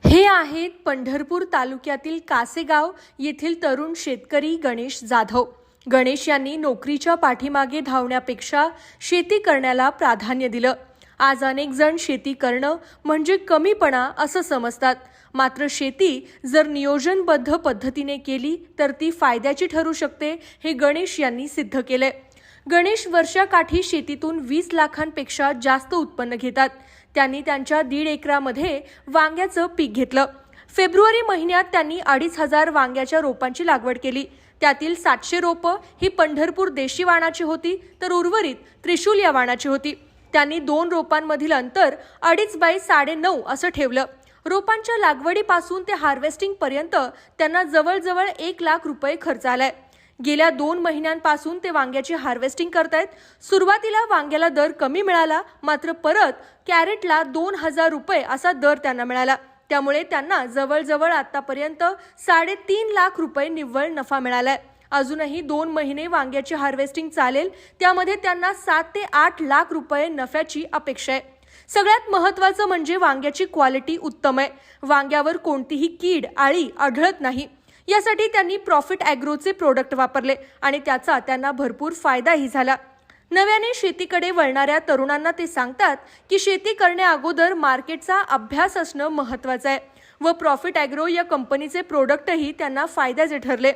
हे आहेत पंढरपूर तालुक्यातील कासेगाव येथील तरुण शेतकरी गणेश जाधव। गणेश यांनी नोकरीच्या पाठीमागे धावण्यापेक्षा शेती करण्याला प्राधान्य दिलं। आज अनेक जण शेती करणं म्हणजे कमीपणा असं समजतात, मात्र शेती जर नियोजनबद्ध पद्धतीने केली तर ती फायद्याची ठरू शकते, हे गणेश यांनी सिद्ध केले। गणेश वर्षाकाठी शेतीतून 20 लाखांपेक्षा जास्त उत्पन्न घेतात। त्यांनी त्यांच्या 1.5 एकरामध्ये वांग्याचं पीक घेतलं। फेब्रुवारी महिन्यात त्यांनी 2,500 वांग्याच्या रोपांची लागवड केली। त्यातील 700 रोपं ही पंढरपूर देशी वाणाची होती, तर उर्वरित त्रिशूल या वाणाची होती। त्यांनी 2 रोपांमधील अंतर 2.5 बाय 9.5 असं ठेवलं। रोपांच्या लागवडीपासून ते हार्वेस्टिंग पर्यंत त्यांना जवळजवळ 1 लाख रुपये खर्च आलाय। गेल्या 2 महिन्यांपासून ते वांग्याची हार्वेस्टिंग करतायत। सुरुवातीला वांग्याला दर कमी मिळाला, मात्र परत कॅरेटला 2,000 रुपये असा दर त्यांना मिळाला। त्यामुळे त्यांना जवळजवळ आतापर्यंत 3.5 लाख रुपये निव्वळ नफा मिळालाय। अजूनही 2 महिने वांग्याची हार्वेस्टिंग चालेल, त्यामध्ये त्यांना 7 ते 8 लाख रुपये नफ्याची अपेक्षा आहे। सगळ्यात महत्त्वाचं म्हणजे वांग्याची क्वालिटी उत्तम आहे। वांग्यावर कोणतीही कीड आळी आढळत नाही। यासाठी त्यांनी प्रॉफिट ॲग्रोचे प्रोडक्ट वापरले आणि त्याचा त्यांना भरपूर फायदाही झाला। नव्याने शेतीकडे वळणाऱ्या तरुणांना ते सांगतात की शेती करण्याअगोदर मार्केटचा अभ्यास असणं महत्त्वाचं आहे व प्रॉफिट ॲग्रो या कंपनीचे प्रोडक्टही त्यांना फायद्याचे ठरले।